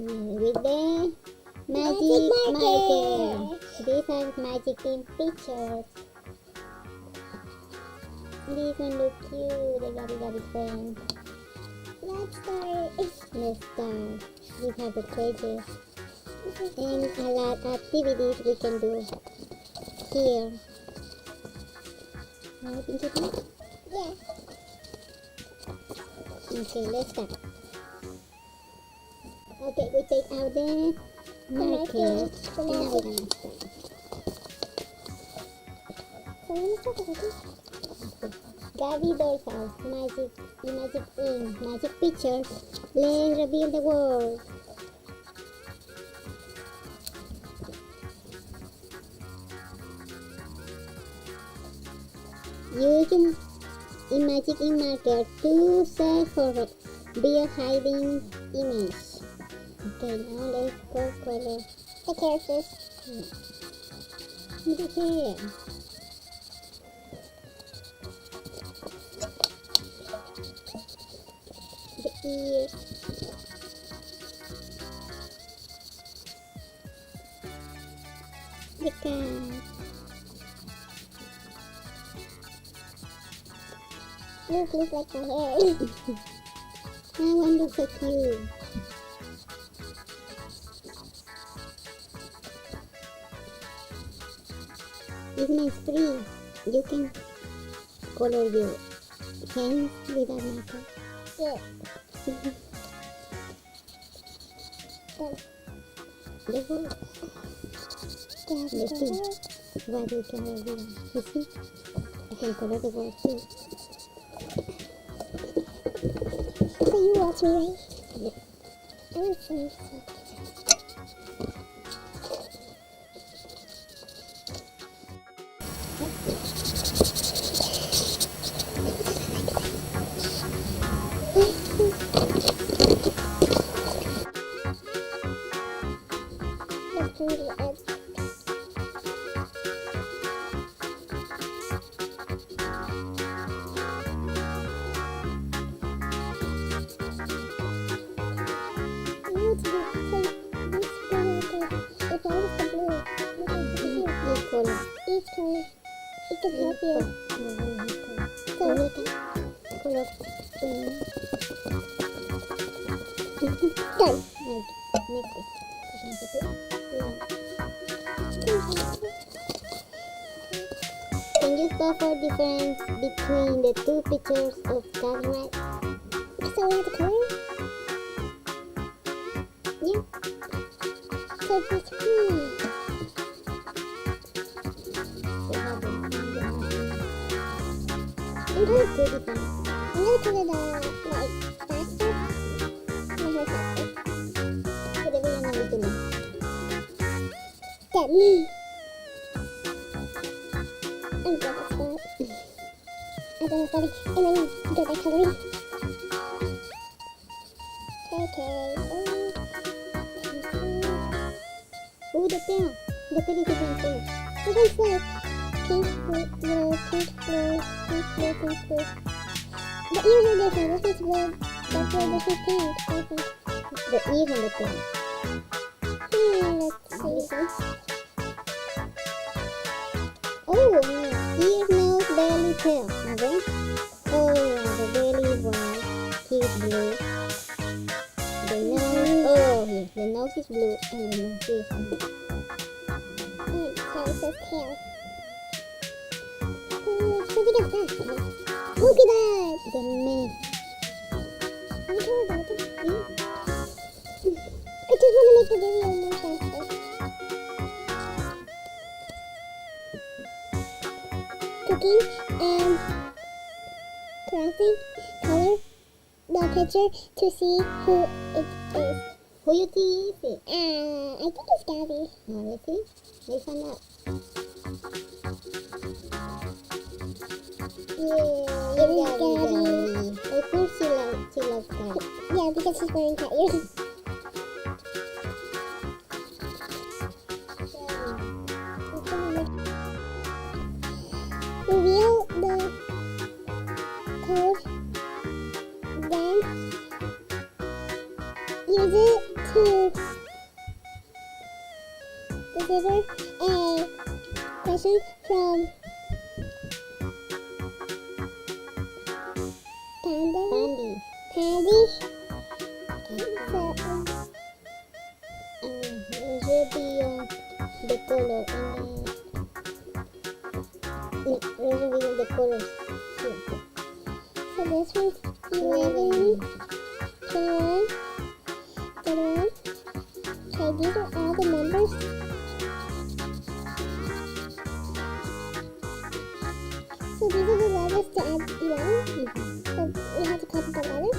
with the magic marker. These are magic in pictures. These one look cute, the Gabby friends. Let's start. Let's start. These are the treasures. And a lot of activities we can do here. Right, Pinky? Yeah. Okay, let's start. Okay, we take out the marker. And now we're gonna start. So let me start with this. Gabby Dollhouse, magic ink, magic pictures. Let's reveal the world. Use a magic ink marker to search for real hiding image. Okay, now let's go color The characters. the hair. The ears. The cat. Look like my hair. That one looks so cute. This one is free. You can color your hands with a marker. Yeah. The whole. Let's see what you can reveal. You see? You can color the world too. So you watch me, right? Yeah. I want to finish something. Let's do the edge. Each color. Each color. It can help you. So we can Color. done. Can you spot the difference between the two pictures of Gabby, right? So we have to color? Yeah. So this one. I'm going to do different. I'm gonna color the faster. My hair faster. Whatever you want to do. Done. I'm good at spot. I don't know if and then good at coloring. Okay. Oh, the tail. The tail is different too. This one's like pink, blue, pink, blue, pink, blue, pink, blue. The ears are different. This is red. That's red. This is pink. I think. The ears and the tail. Let's see. Oh, ears, nose, belly, tail. Okay? Oh, yeah, the belly is white. He's blue. The nose, oh, yes, the nose is blue and the nose is blue. So it says tail. Look at that. Look at that. The mane. I just want to make the video more faster. Cooking and correcting color the picture to see who it is. Who you think is it? I think it's Gabby. Oh, let's see. Let's find out. Yeah, it is Gabby. Of course she loves cat. Yeah, because she's wearing cat ears. Reveal the code, then use it to answer a question from Panda. Pandy. So, It will be the color and it will be the colors here. so this one's 11, 21, 31. Okay, these are all the numbers. So these are the letters to add 11. So we have to copy the letters.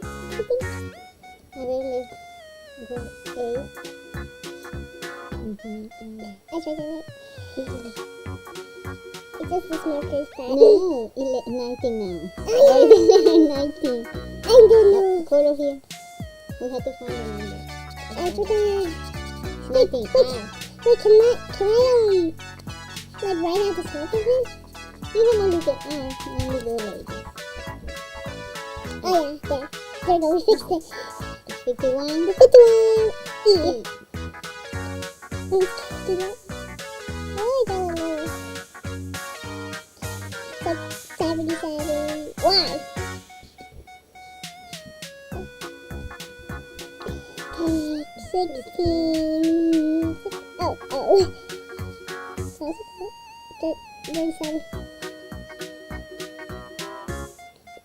I think. I will go A. I tried to write. It's just this marker is bad. No, 19 now. Oh, yeah. 19. I don't know. Color here. We have to find the number. I forgot. 19. Wait, can I like write out the top of it? You can only go, only go like this. Oh yeah, there. There we go, we fixed it. 51. 51. E. Let's do that. Oh, I got one more. So 77. Why? Okay, 16. Oh. So 37.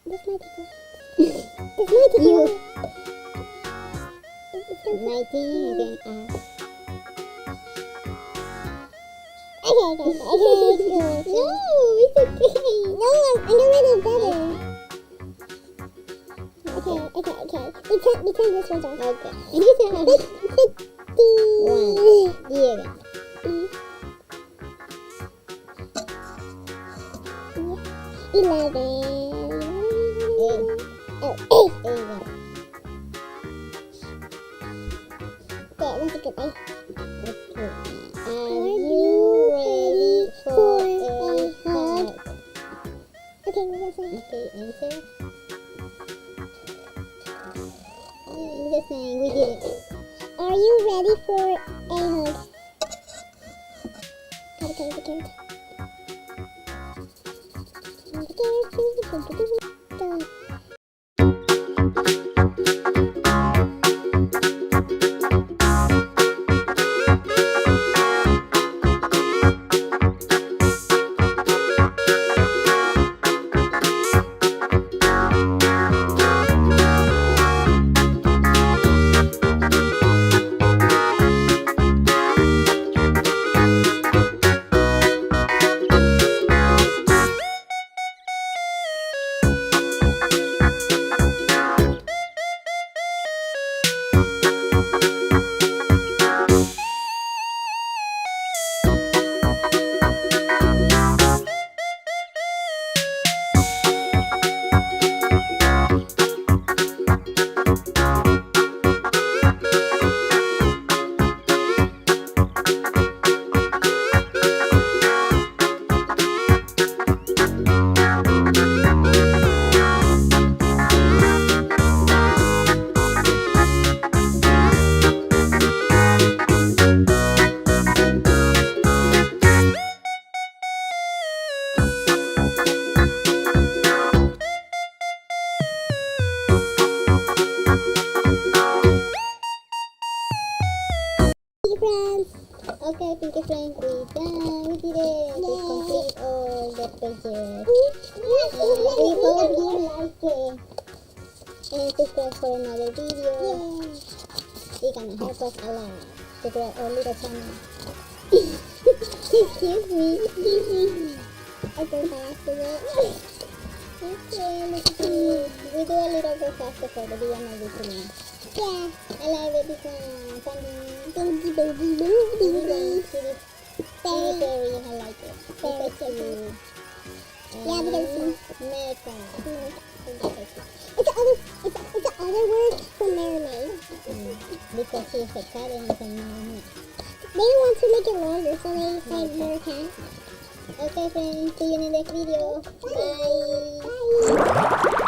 This might be good. This might be You. good. 19. Okay. Okay, it's good. No, it's okay. No, I'm gonna write it better. Okay. Pretend this one's off. Okay. 50. 1. Here. 11. Oh, 8. 8. There, that's a good way. Okay. Are you ready for a hug? Okay, we're gonna say. Okay, answer. Just saying, we did it. Are you ready for a hug? Gotta go with the carrot. Okay, Pinky Friend, we done. We did it. We complete all the pages. We hope you like it. And subscribe for another video. You're gonna help us a lot to grow our little channel. Excuse me. I go faster. Okay, look at this. We do a little bit faster for the video of this one. Yeah. I love it, this one. Funny. Baby. Very, I like it. Very cute. Yeah, because America. it's the other word for marinade. Because she's excited and saying no. They want to make it longer, so they say America. Okay, friends. See you in the next video. Bye. Bye.